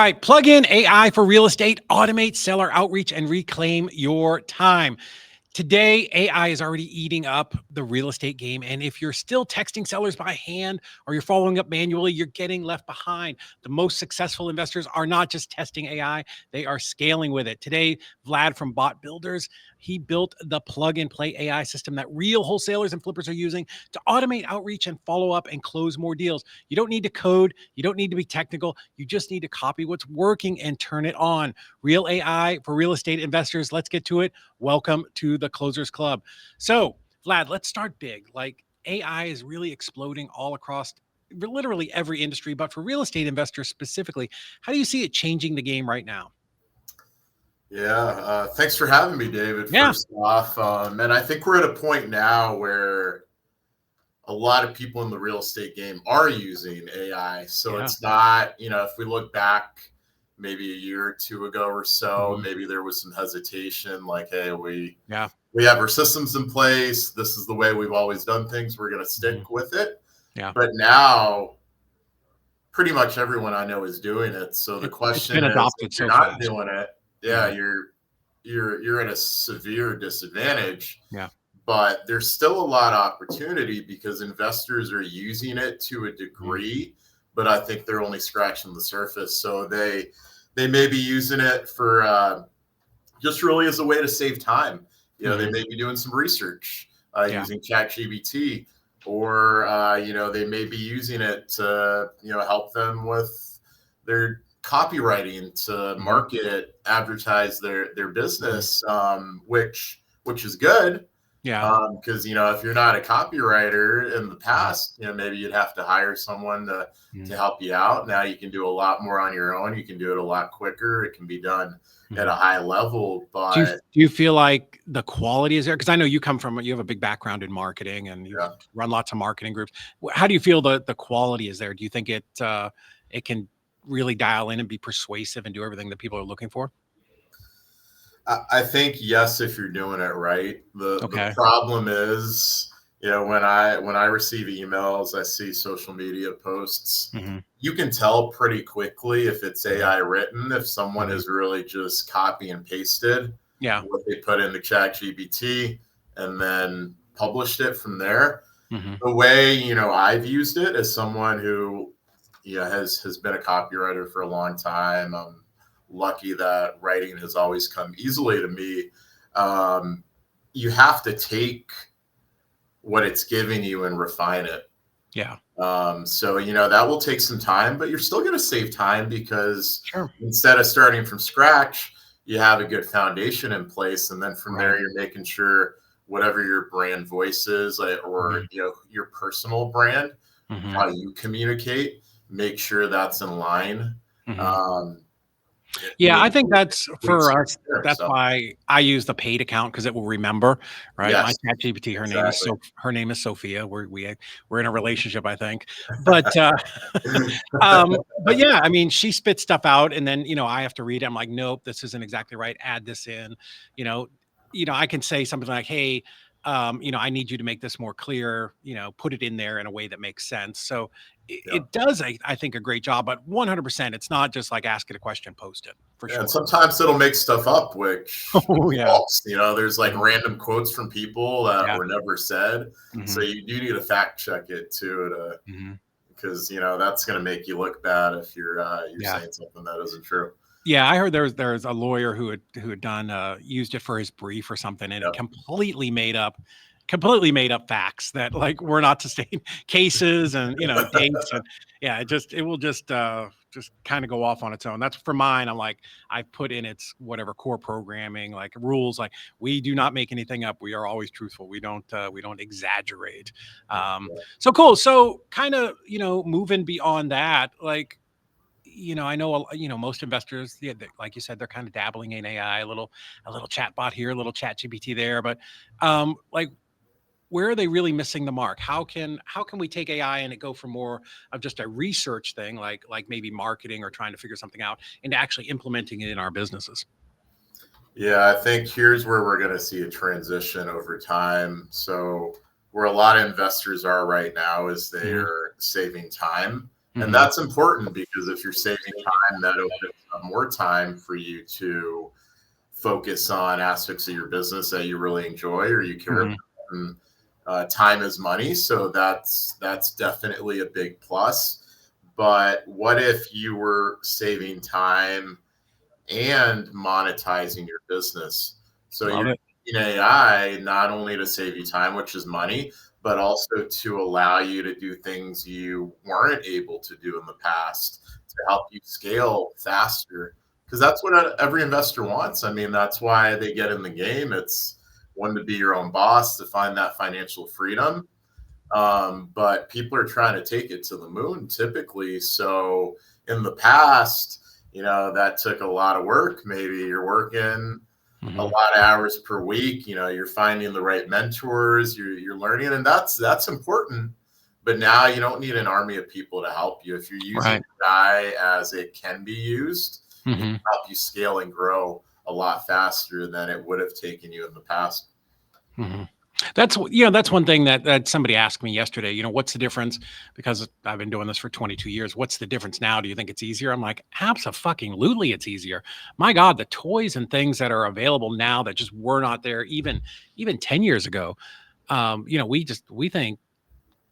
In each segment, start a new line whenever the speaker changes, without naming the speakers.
right, plug in AI for real estate, automate seller outreach, and reclaim your time. Today, AI is already eating up the real estate game. And if you're still texting sellers by hand or you're following up manually, you're getting left behind. The most successful investors are not just testing AI, they are scaling with it. Today, Vlad from Bot Builders, he built the plug and play AI system that real wholesalers and flippers are using to automate outreach and follow up and close more deals. You don't need to code, you don't need to be technical, you just need to copy what's working and turn it on. Real AI for real estate investors. Let's get to it. Welcome to the Closers Club. So, Vlad, let's start big. Like AI is really exploding all across literally every industry, but for real estate investors specifically, how do you see it changing the game right now?
Yeah, thanks for having me, David.
Yeah.
First off, and I think we're at a point now where a lot of people in the real estate game are using AI. So
Yeah.
it's not, if we look back maybe a year or two ago or so,
Mhm.
maybe there was some hesitation, like, hey,
Yeah.
we have our systems in place. This is the way we've always done things. We're going to
Mhm.
stick with it.
Yeah.
But now, pretty much everyone I know is doing it. So the
It's been
question is, if
adopted
you're
so
not
fast.
doing it, yeah,
Mhm.
you're at a severe disadvantage.
Yeah.
But there's still a lot of opportunity because investors are using it to a
Mhm.
degree, but I think they're only scratching the surface. So they may be using it for just really as a way to save time. They
Mhm.
may be doing some research
Yeah.
using ChatGPT, or they may be using it to help them with their copywriting to
Mhm.
market, advertise their
Mhm.
business, which is good.
Yeah.
Because if you're not a copywriter in the
Mhm.
past, maybe you'd have to hire someone to
Mhm.
help you out. Now you can do a lot more on your own. You can do it a lot quicker. It can be done at a
Mhm.
high level.
Do
But
you feel like the quality is there? Because I know you have a big background in marketing and you've
yeah,
run lots of marketing groups. How do you feel the quality is there? Do you think it can really dial in and be persuasive and do everything that people are looking for?
I think yes, if you're doing it right. The
Okay.
problem is, when I receive emails, I see social media posts.
Mhm.
You can tell pretty quickly if it's
Mhm.
AI written, if someone
Mhm.
has really just copy and pasted
Yeah.
what they put into ChatGPT and then published it from there.
Mhm.
The way I've used it as someone who has been a copywriter for a long time. I'm lucky that writing has always come easily to me. um, you have to take what it's giving you and refine it.
Yeah.
So that will take some time, but you're still going to save time because
Sure.
instead of starting from scratch, you have a good foundation in place, and then from
Right.
there, you're making sure whatever your brand voice is, or
Mhm.
your personal brand,
Mhm.
how you communicate, make sure that's in line.
Mhm.
Um,
Yeah, I
Maybe
think that's
tweaks
for
here
us.
and there.
That's
So
why I use the paid account because it will remember, right? My
yes,
ChatGPT,
exactly.
her name is Sophia. We're in a relationship, I think. But but yeah, I mean, she spits stuff out, and then I have to read it. I'm like, nope, this isn't exactly right. Add this in. You know, I can say something like, hey, I need you to make this more clear. Put it in there in a way that makes sense. So
Yeah.
it does, I think, a great job. But 100%, it's not just like ask it a question, post it for
And
sure.
sometimes it'll make stuff up, which
Oh
is
yeah.
false. There's like
Mhm.
random quotes from people that
Yeah.
were never said. So
Mhm.
you do need to fact check it too,
Mhm.
because that's going to make you look bad if you're
Yeah.
saying something that isn't true.
Yeah, I heard there's a lawyer who had done, used it for his brief or something, and it
Yeah.
completely made up facts that, like, were not sustained cases and, dates, and yeah, it will just kinda go off on its own. That's for mine, I'm like, I put in its whatever core programming, like, rules, like, "We do not make anything up. We are always truthful. We don't exaggerate." So cool. So, kinda, moving beyond that, like, I know, most investors, yeah, like you said, they're kind of dabbling in AI, a little chatbot here, a little chat GPT there, but like, where are they really missing the mark? How can we take AI and it go from more of just a research thing, like maybe marketing or trying to figure something out, into actually implementing it in our businesses?
Yeah, I think here's where we're going to see a transition over time. So, where a lot of investors are right now is
Hmm.
they're saving time And that's important because if you're saving time, that opens up more time for you to focus on aspects of your business that you really enjoy or you care about. And, time is money, so that's definitely a big plus. But what if you were saving time and monetizing your business? So
Love
you're
it.
using AI not only to save you time, which is money, but also to allow you to do things you weren't able to do in the past to help you scale faster. Because that's what every investor wants. I mean, that's why they get in the game. It's one, to be your own boss, to find that financial freedom. But people are trying to take it to the moon typically. So in the past, that took a lot of work. Maybe you're working a lot of hours per week. You're finding the right mentors, you're learning, and that's important. But now you don't need an army of people to help you. If you're using AI as it can be used, it can help you scale and grow a lot faster than it would have taken you in the past.
That's one thing that somebody asked me yesterday. What's the difference? Because I've been doing this for 22 years. What's the difference now? Do you think it's easier? I'm like, absolutely, it's easier. My God, the toys and things that are available now that just were not there even 10 years ago. We think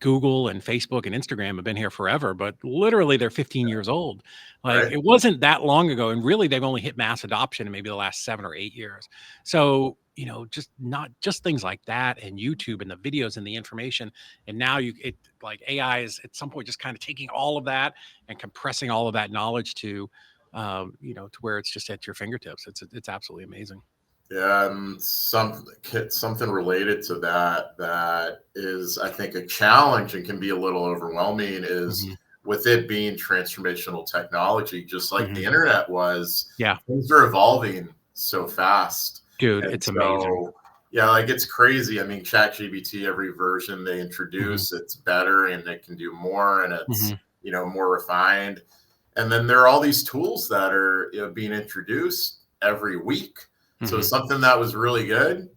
Google and Facebook and Instagram have been here forever, but literally they're 15 years old. Like,
Right.
it wasn't that long ago. And really, they've only hit mass adoption in maybe the last 7 or 8 years. So, just not just things like that and YouTube and the videos and the information. And now like AI is at some point just kind of taking all of that and compressing all of that knowledge to, to where it's just at your fingertips. It's absolutely amazing.
Yeah, and something related to that is, I think, a challenge and can be a little overwhelming is with it being transformational technology, just like the internet was.
Yeah.
Things are evolving so fast.
Dude,
And
it's amazing.
yeah, like it's crazy. I mean, ChatGPT, every version they introduce, it's better and it can do more and it's, more refined. And then there are all these tools that are being introduced every week. So something that was really good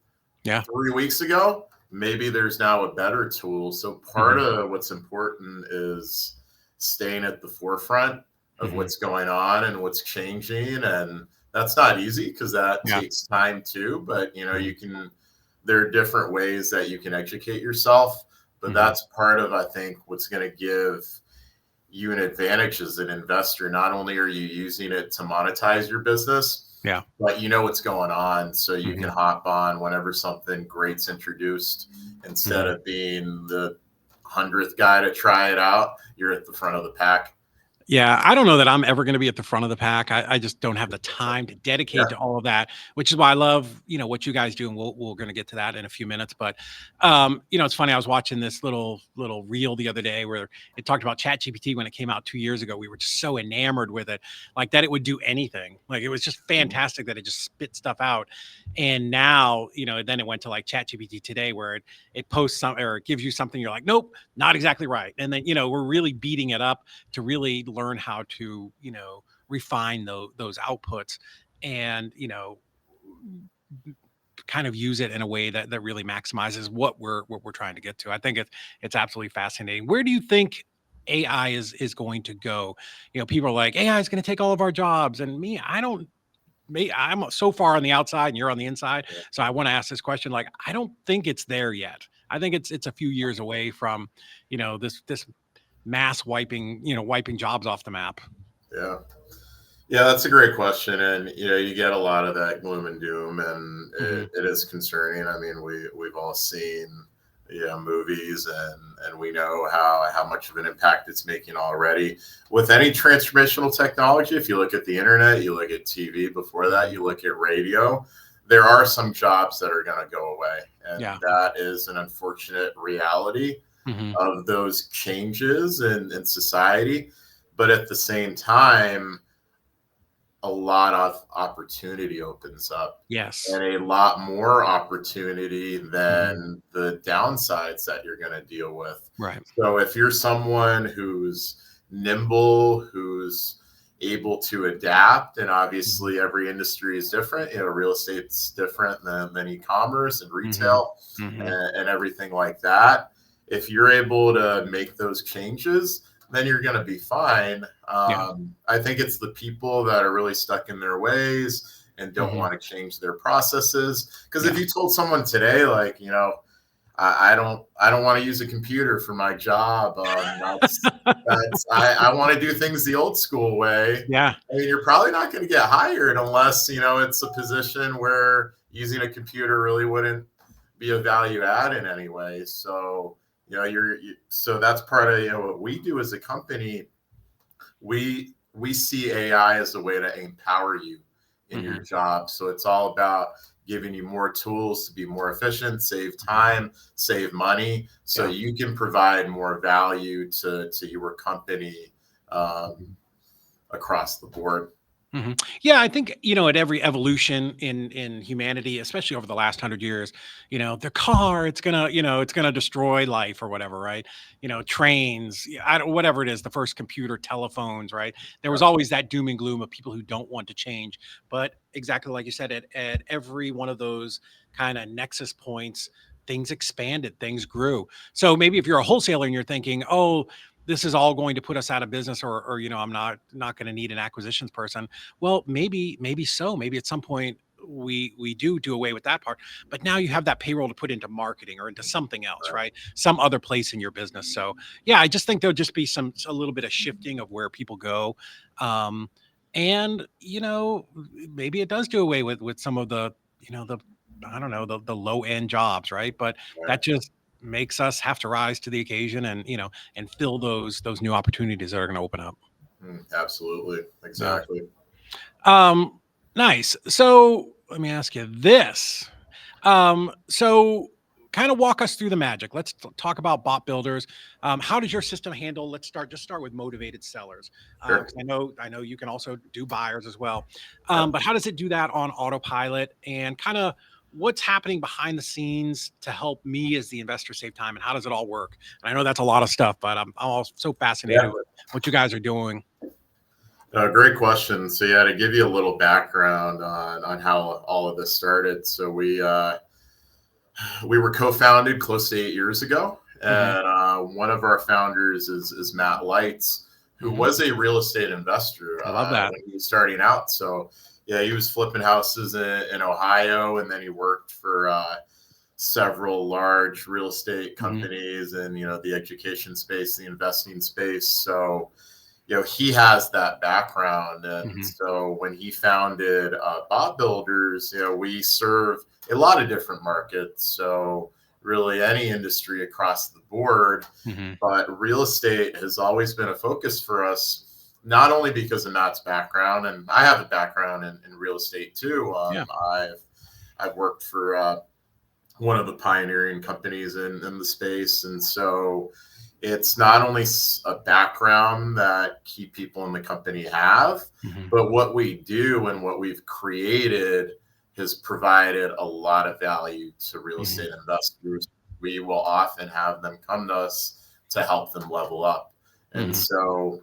3 weeks ago, maybe there's now a better tool. So part of what's important is staying at the forefront of what's going on and what's changing. And that's not easy because that takes time too. But there are different ways that you can educate yourself. But that's part of, I think, what's going to give you an advantage as an investor. Not only are you using it to monetize your business, but you know what's going on, so you can hop on whenever something great's introduced. Instead of being the 100th guy to try it out, you're at the front of the pack.
Yeah, I don't know that I'm ever going to be at the front of the pack. I just don't have the time to dedicate to all of that, which is why I love, what you guys do. And we're going to get to that in a few minutes. But, it's funny. I was watching this little reel the other day where it talked about ChatGPT when it came out 2 years ago. We were just so enamored with it, like that it would do anything. Like, it was just fantastic that it just spit stuff out. And now, then it went to like ChatGPT today where it posts something or it gives you something. You're like, nope, not exactly right. And then, we're really beating it up to really learn how to, refine those outputs and, kind of use it in a way that really maximizes what we're trying to get to. I think it's absolutely fascinating. Where do you think AI is going to go? People are like, AI is going to take all of our jobs. And I'm so far on the outside and you're on the inside. So I want to ask this question. Like, I don't think it's there yet. I think it's a few years away from, this mass wiping jobs off the map.
Yeah, that's a great question. And you get a lot of that gloom and doom, and it is concerning. I mean, we've all seen movies, and we know how much of an impact it's making already. With any transformational technology, if you look at the internet, you look at TV, before that you look at radio, there are some jobs that are going to go away. And that is an unfortunate reality of those changes in society. But at the same time, a lot of opportunity opens up.
Yes.
And a lot more opportunity than the downsides that you're going to deal with.
Right.
So if you're someone who's nimble, who's able to adapt, and obviously every industry is different, real estate's different than e-commerce and retail and everything like that. If you're able to make those changes, then you're going to be fine.
Yeah.
I think it's the people that are really stuck in their ways and don't
Hmm.
want to change their processes. Because if
Yeah.
you told someone today, like, I don't want to use a computer for my job. I want to do things the old school way.
Yeah.
I mean, you're probably not going to get hired unless it's a position where using a computer really wouldn't be a value add in any way. So so that's part of what we do as a company. We see AI as a way to empower you in your
Hmm.
job. So it's all about giving you more tools to be more efficient, save time, save money, so
Yeah.
you can provide more value to your company, um, across the board.
Yeah, I think at every evolution in humanity, especially over the last 100 years, the car, it's gonna destroy life or whatever, right? Trains, yeah, I don't, whatever it is, the first computer, telephones, right? There was always that doom and gloom of people who don't want to change, but exactly like you said, at every one of those kind of nexus points, things expanded, things grew. So maybe if you're a wholesaler and you're thinking, oh, this is all going to put us out of business, or I'm not going to need an acquisitions person. Well, maybe so. Maybe at some point we do away with that part, but now you have that payroll to put into marketing or into something else,
Right.
right? Some other place in your business. So yeah, I just think there'll just be a little bit of shifting of where people go, um, and maybe it does do away with some of the I don't know the low end jobs, right? But
Right.
that just makes us have to rise to the occasion and fill those new opportunities that are going to open up.
Absolutely.
Yeah.
Exactly.
Um, nice. So let me ask you this. So kind of walk us through the magic. Let's talk about bot builders. How does your system handle? Let's start with motivated sellers.
Sure.
'Cause I know you can also do buyers as well.
Yep.
But how does it do that on autopilot, and kind of what's happening behind the scenes to help me as the investor save time, and how does it all work? And I know that's a lot of stuff, but I'm also so fascinated
Yeah.
with what you guys are doing.
Great question. So yeah, to give you a little background on how all of this started. So we were co-founded close to 8 years ago,
Hmm.
and one of our founders is Matt Lights, who
Hmm.
was a real estate investor
I love that.
when he was starting out. So yeah, he was flipping houses in Ohio, and then he worked for several large real estate
Hmm.
companies in the education space, the investing space. So he has that background. And
Hmm.
so when he founded Bot Builders, we serve a lot of different markets. So really any industry across the board.
Hmm.
But real estate has always been a focus for us, not only because of Matt's background, and I have a background in real estate too.
Yeah.
I've worked for one of the pioneering companies in the space. And so it's not only a background that key people in the company have,
Hmm.
but what we do and what we've created has provided a lot of value to real
Hmm.
estate investors. We will often have them come to us to help them level up. And
Hmm.
so,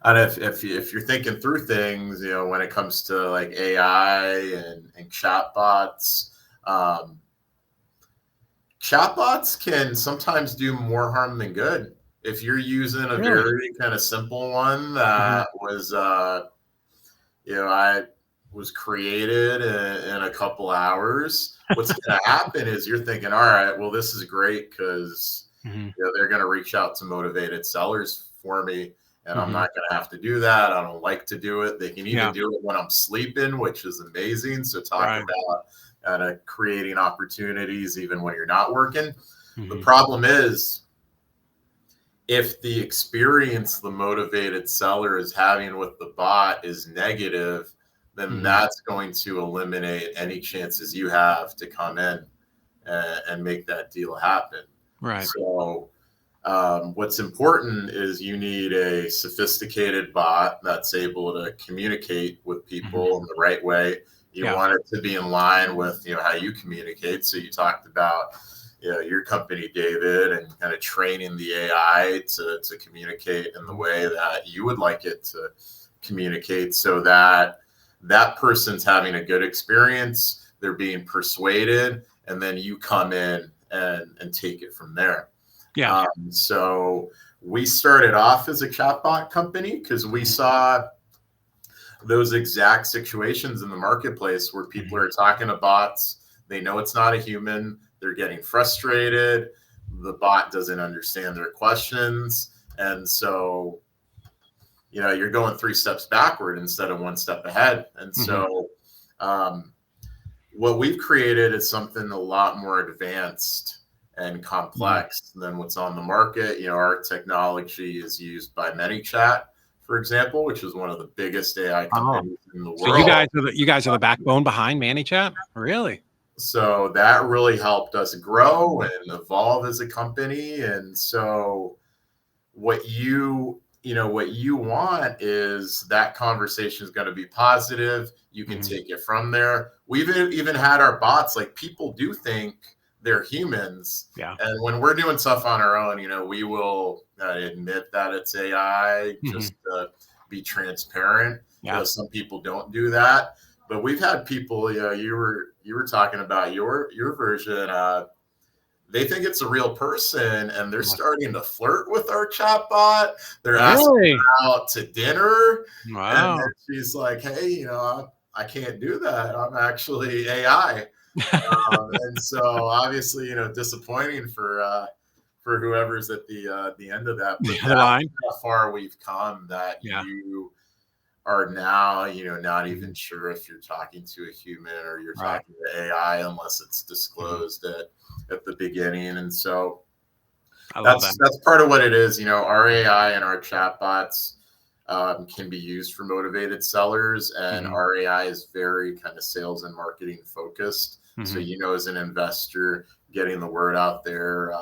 and if you're thinking through things, when it comes to like AI and chatbots, um, chatbots can sometimes do more harm than good. If you're using a
Really?
very kind of simple one
Hmm.
that I was created in a couple hours, what's going to happen is you're thinking, all right, well, this is great because
Hmm.
they're going to reach out to motivated sellers for me, and I'm
Hmm.
not going to have to do that. I don't like to do it. They can even
Yeah.
do it when I'm sleeping, which is amazing. So talk
Right.
about creating opportunities even when you're not working. The
Hmm.
problem is if the experience the motivated seller is having with the bot is negative, then
Hmm.
that's going to eliminate any chances you have to come in and make that deal happen.
Right.
So, what's important is you need a sophisticated bot that's able to communicate with
Hmm.
people in the right way. You
Yeah.
want it to be in line with how you communicate. So you talked about your company, David, and kind of training the AI to communicate in the
Mhm.
way that you would like it to communicate, so that that person's having a good experience, they're being persuaded, and then you come in and take it from there.
Yeah.
So we started off as a chatbot company because we saw those exact situations in the marketplace where people are talking to bots. They know it's not a human. They're getting frustrated. The bot doesn't understand their questions. And so, you're going 3 steps backward instead of 1 step ahead. And so what we've created is something a lot more advanced and complex than what's on the market. Our technology is used by ManyChat, for example, which is one of the biggest AI companies in the world.
So you guys are the backbone behind ManyChat? Really?
So that really helped us grow and evolve as a company. And so what you want is that conversation is going to be positive. You can take it from there. We've even had our bots, like, people do think they're humans.
Yeah.
And when we're doing stuff on our own, we will admit that it's AI just to be transparent.
Yeah.
Some people don't do that. But we've had people, you were talking about your version. They think it's a real person, and they're starting to flirt with our chatbot. They're asking her out to dinner.
Wow.
And then she's like, hey, I can't do that. I'm actually AI. And so obviously, disappointing for whoever's at the end of that. But
The line.
How far we've come that you are now, not even sure if you're talking to a human or you're talking to AI unless it's disclosed at the beginning. And so that's part of what it is. Our AI and our chatbots can be used for motivated sellers, and our AI is very kind of sales and marketing focused. So, as an investor, getting the word out there,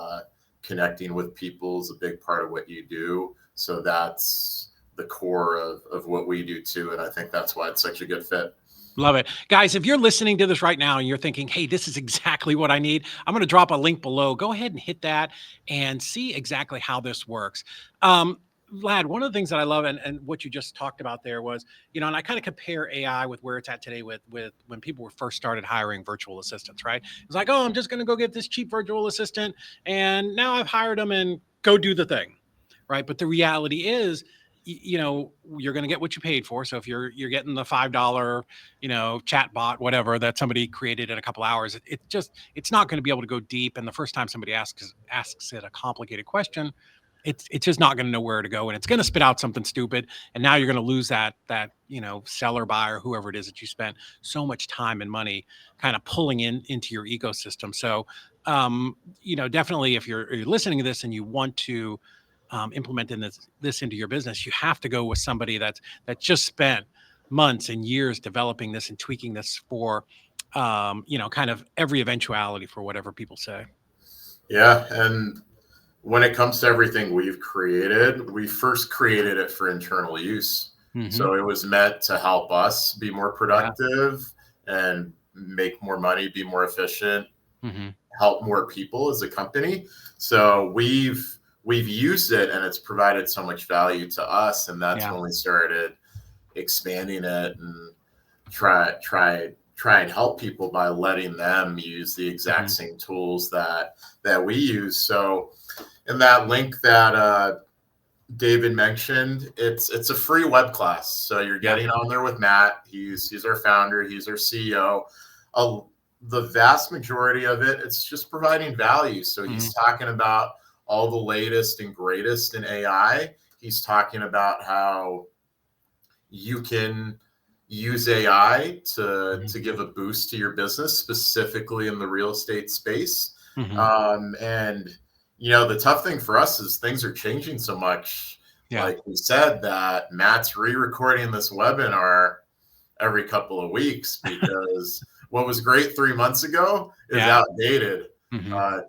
connecting with people is a big part of what you do. So that's the core of what we do too. And I think that's why it's such a good fit.
Love it. Guys, if you're listening to this right now and you're thinking, hey, this is exactly what I need, I'm going to drop a link below. Go ahead and hit that and see exactly how this works. Vlad, one of the things that I love and what you just talked about there was, and I kind of compare AI with where it's at today with when people were first started hiring virtual assistants, right? It's like, oh, I'm just going to go get this cheap virtual assistant, and now I've hired them and go do the thing, right? But the reality is, you're going to get what you paid for. So if you're getting the $5, chat bot, whatever that somebody created in a couple hours, it's not going to be able to go deep. And the first time somebody asks it a complicated question, it's just not going to know where to go, and it's going to spit out something stupid. And now you're going to lose that seller, buyer, whoever it is that you spent so much time and money kind of pulling into your ecosystem. So, definitely if you're listening to this and you want to implementing this into your business, you have to go with somebody that just spent months and years developing this and tweaking this for, kind of every eventuality for whatever people say.
Yeah. And when it comes to everything we've created, we first created it for internal use. So it was meant to help us be more productive and make more money, be more efficient, help more people as a company. So we've used it, and it's provided so much value to us. And that's when we started expanding it and try and help people by letting them use the exact same tools that we use. So in that link that David mentioned, it's a free web class. So you're getting on there with Matt. He's our founder. He's our CEO. The vast majority of it, it's just providing value. So he's talking about all the latest and greatest in AI. He's talking about how you can use AI to give a boost to your business, specifically in the real estate space. And the tough thing for us is things are changing so much. Like we said, that Matt's re-recording this webinar every couple of weeks because what was great 3 months ago is outdated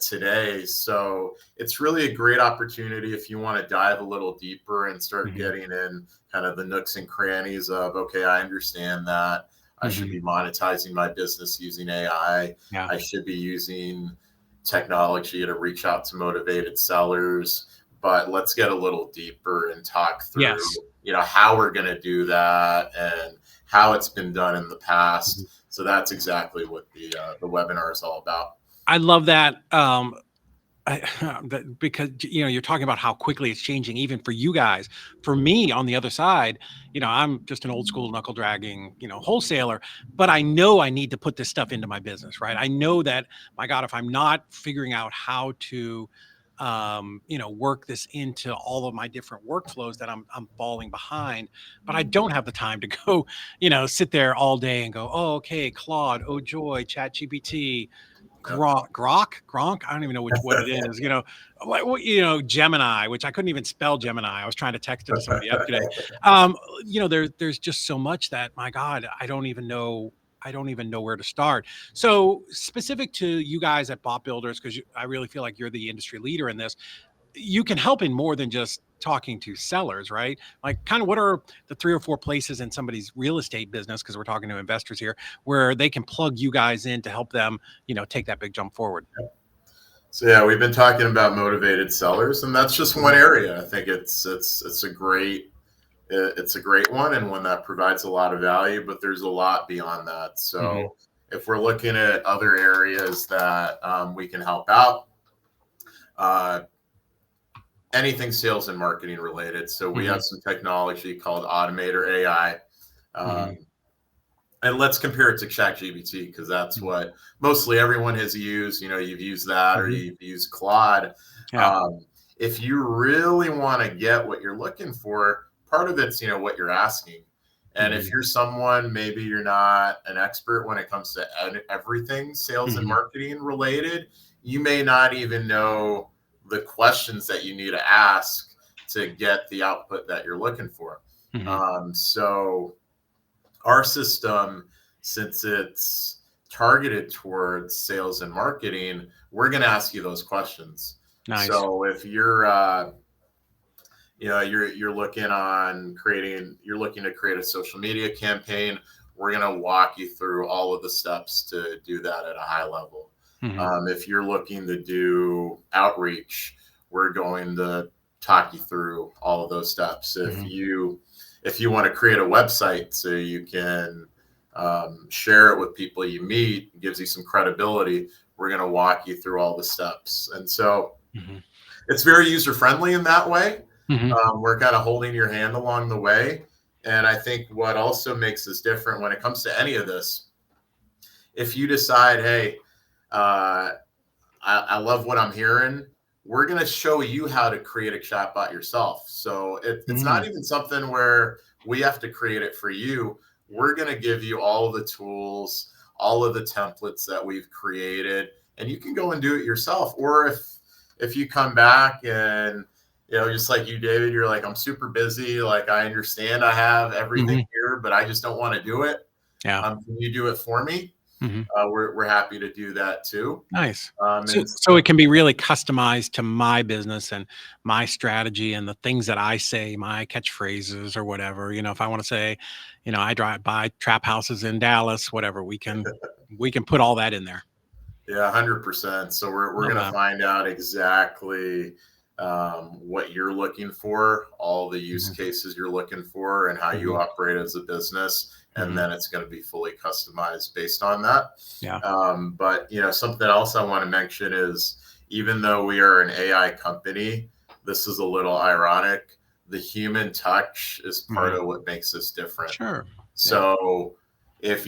today. So it's really a great opportunity if you want to dive a little deeper and start getting in kind of the nooks and crannies of, okay, I understand that I should be monetizing my business using AI. I should be using technology to reach out to motivated sellers. But let's get a little deeper and talk through, how we're going to do that and how it's been done in the past. So that's exactly what the webinar is all about.
I love that. because you're talking about how quickly it's changing, even for you guys. For me, on the other side, I'm just an old school knuckle dragging, wholesaler, but I know I need to put this stuff into my business, right? I know that, my God, if I'm not figuring out how to, work this into all of my different workflows, that I'm falling behind. But I don't have the time to go, sit there all day and go, oh, okay, Claude, oh joy, ChatGPT, Gronk. I don't even know what it is. Gemini, which I couldn't even spell Gemini. I was trying to text it to somebody yesterday. There's just so much that, my God, I don't even know. I don't even know where to start. So specific to you guys at Bot Builders, because I really feel like you're the industry leader in this. You can help in more than just talking to sellers, right? Like, kind of what are the 3 or 4 places in somebody's real estate business, because we're talking to investors here, where they can plug you guys in to help them, take that big jump forward?
So yeah, we've been talking about motivated sellers, and that's just one area. I think it's a great one, and one that provides a lot of value, but there's a lot beyond that. So if we're looking at other areas that we can help out, anything sales and marketing related. So we have some technology called Automator AI. And let's compare it to ChatGPT, because that's what mostly everyone has used. You've used that, or you've used Claude.
Yeah.
If you really want to get what you're looking for, part of it's, what you're asking. And if you're someone, maybe you're not an expert when it comes to everything sales and marketing related, you may not even know the questions that you need to ask to get the output that you're looking for. So our system, since it's targeted towards sales and marketing, we're going to ask you those questions.
Nice.
So if you're you're looking to create a social media campaign, we're going to walk you through all of the steps to do that at a high level. If you're looking to do outreach, we're going to talk you through all of those steps. If you want to create a website so you can share it with people you meet, it gives you some credibility, we're going to walk you through all the steps. And so it's very user friendly in that way. We're kind of holding your hand along the way. And I think what also makes us different when it comes to any of this, if you decide, hey, I love what I'm hearing, we're going to show you how to create a chatbot yourself. So it's not even something where we have to create it for you. We're going to give you all of the tools, all of the templates that we've created, and you can go and do it yourself. Or if you come back and, just like you, David, you're like, I'm super busy. Like, I understand I have everything here, but I just don't want to do it.
Yeah.
Can you do it for me? We're happy to do that too.
Nice. So it can be really customized to my business and my strategy and the things that I say, my catchphrases or whatever. If I want to say, I drive by trap houses in Dallas, whatever, we can put all that in there.
Yeah, 100%. So we're going to find out exactly what you're looking for, all the use cases you're looking for, and how you operate as a business. And then it's going to be fully customized based on that.
Yeah.
But, something else I want to mention is, even though we are an AI company, this is a little ironic. The human touch is part of what makes us different.
Sure.
So if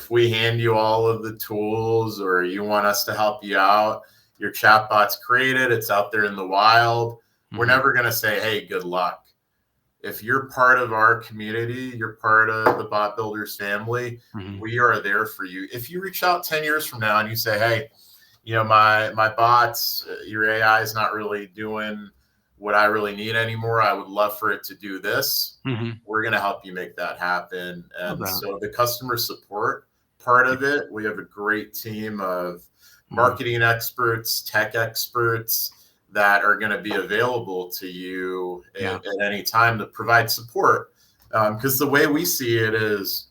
we hand you all of the tools, or you want us to help you out, your chatbot's created, it's out there in the wild. We're never going to say, hey, good luck. If you're part of our community, you're part of the Bot Builders family, we are there for you. If you reach out 10 years from now and you say, hey, my bots, your AI is not really doing what I really need anymore, I would love for it to do this. We're going to help you make that happen. And so the customer support part of it, we have a great team of marketing experts, tech experts that are going to be available to you at any time to provide support. Because the way we see it is,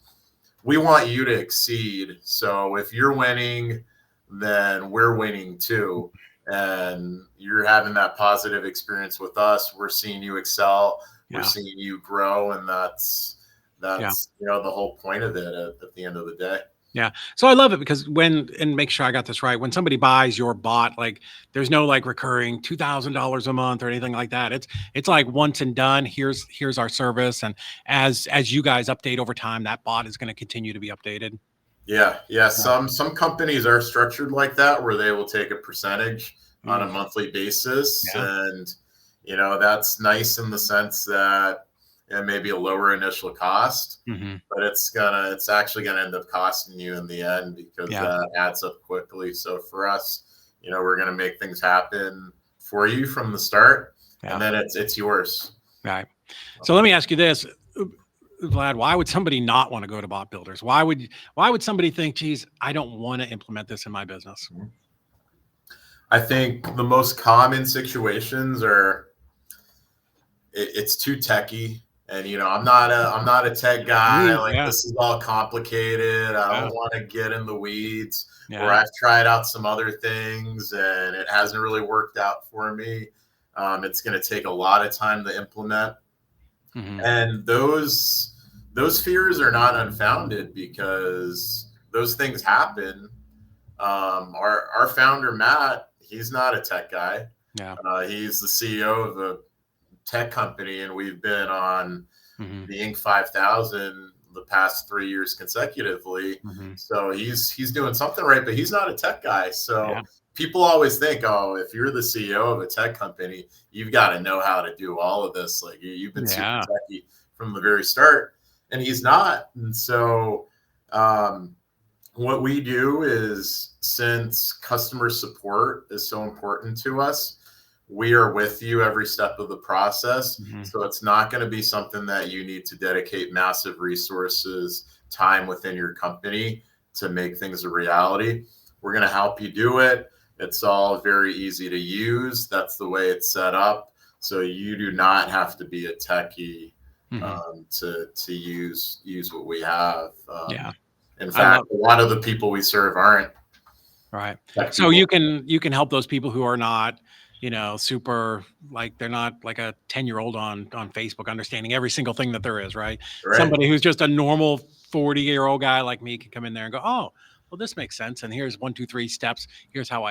we want you to exceed. So if you're winning, then we're winning too. And you're having that positive experience with us. We're seeing you excel. We're seeing you grow. And that's the whole point of it at the end of the day.
Yeah. So I love it because and make sure I got this right. When somebody buys your bot, like there's no like recurring $2,000 a month or anything like that. It's like once and done. Here's our service. And as you guys update over time, that bot is going to continue to be updated.
Yeah, yeah.
Yeah.
Some companies are structured like that, where they will take a percentage on a
Mm,
monthly basis,
yeah.
and that's nice in the sense that it may be a lower initial cost,
Hmm.
but it's actually gonna end up costing you in the end, because
Yeah.
that adds up quickly. So for us, we're gonna make things happen for you from the start, and
Yeah.
then it's yours.
Right. So let me ask you this, Vlad, why would somebody not want to go to bot builders? Why would somebody think, geez, I don't want to implement this in my business?
I think the most common situations are it's too techy, and I'm not a tech guy.
Me,
Like,
yeah.
this is all complicated. I
Yeah.
don't want to get in the weeds. Or
Yeah.
I've tried out some other things and it hasn't really worked out for me. It's going to take a lot of time to implement,
Hmm.
and those fears are not unfounded, because those things happen. Our founder Matt, he's not a tech guy.
Yeah.
He's the CEO of a tech company, and we've been on
Hmm.
the Inc. 5000 the past 3 years consecutively.
Hmm.
So he's doing something right, but he's not a tech guy.
Yeah.
So people always think, oh, if you're the CEO of a tech company, you've got to know how to do all of this. Like, you've been super
Yeah.
techy from the very start, and he's not. And so um, what we do is, since customer support is so important to us, we are with you every step of the process.
Hmm.
So it's not going to be something that you need to dedicate massive resources, time within your company to make things a reality. We're going to help you do it. It's all very easy to use. That's the way it's set up. So you do not have to be a techie
Hmm.
to use what we have.
Yeah.
In
I
fact,
love.
a lot of the people we serve aren't
Right.
tech
So
people,
you can help those people who are not, super like they're not like a 10-year-old on Facebook understanding every single thing that there is, right?
right?
Somebody who's just a normal 40-year-old guy like me can come in there and go, "Oh, well, this makes sense. And here's 1, 2, 3 steps. Here's how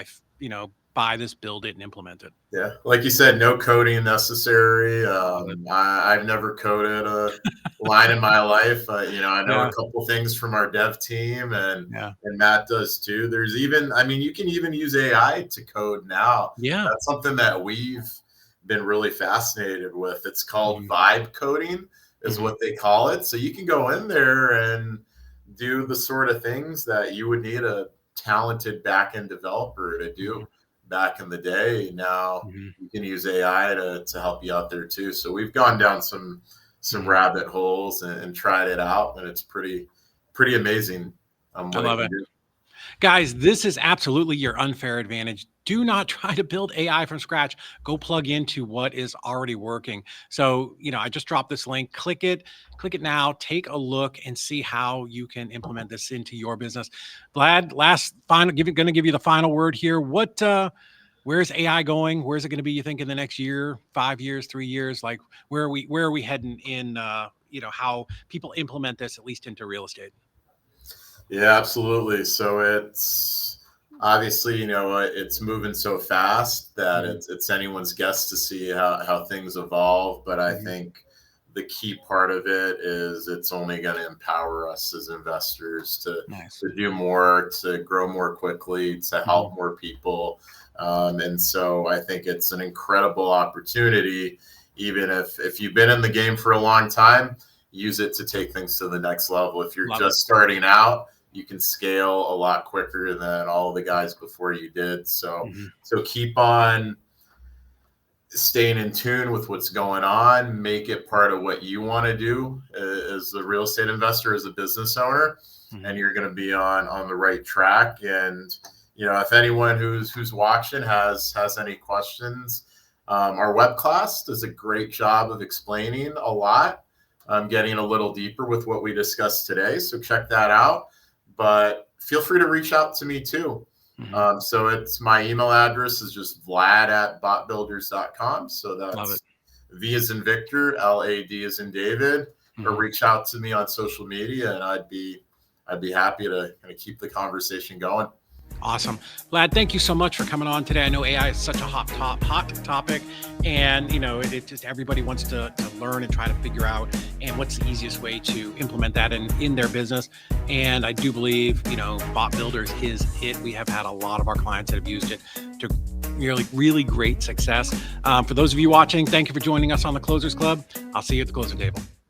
buy this, build it, and implement it."
Yeah, like you said, no coding necessary.
I love it.
I've never coded a line in my life. I know a
Yeah.
couple things from our dev team, and
Yeah.
Matt does too. There's even, I mean, you can even use AI to code now.
Yeah.
That's something that we've been really fascinated with. It's called
Hmm.
vibe coding, is
Hmm.
what they call it. So you can go in there and do the sort of things that you would need a talented backend developer to
Hmm.
do back in the day. Now
Hmm.
you can use AI to help you out there too. So we've gone down some
Hmm.
rabbit holes and tried it out, and it's pretty amazing
I
what it
love
can
it.
do.
Guys, this is absolutely your unfair advantage. Do not try to build AI from scratch. Go plug into what is already working. So, I just dropped this link. Click it now, take a look and see how you can implement this into your business. Vlad, going to give you the final word here. Where's AI going? Where's it going to be, you think, in the next year, 5 years, 3 years? Like, where are we heading in, how people implement this, at least into real estate?
Yeah, absolutely. So it's obviously, it's moving so fast that
Hmm.
it's anyone's guess to see how things evolve. But I
Hmm.
think the key part of it is it's only going to empower us as investors
Nice.
to do more, to grow more quickly, to
Hmm.
help more people. And so I think it's an incredible opportunity. Even if you've been in the game for a long time, use it to take things to the next level. If you're
Love it.
just starting out, you can scale a lot quicker than all the guys before you did. So
Hmm.
keep on staying in tune with what's going on, make it part of what you want to do as a real estate investor, as a business owner,
Hmm.
and you're going to be on the right track. And if anyone who's watching has any questions, our web class does a great job of explaining a lot, getting a little deeper with what we discussed today. So check that out. But feel free to reach out to me too.
Hmm.
So it's my email address is just vlad@botbuilders.com. So
Love it.
that's V as in Victor, LAD as in David, or
Hmm.
reach out to me on social media, and I'd be I'd be happy to kind of keep the conversation going.
Awesome. Vlad, thank you so much for coming on today. I know AI is such a hot topic, and it just everybody wants to learn and try to figure out and what's the easiest way to implement that in their business. And I do believe, Bot Builders is it. We have had a lot of our clients that have used it to really great success. For those of you watching, thank you for joining us on the Closers Club. I'll see you at the closer table.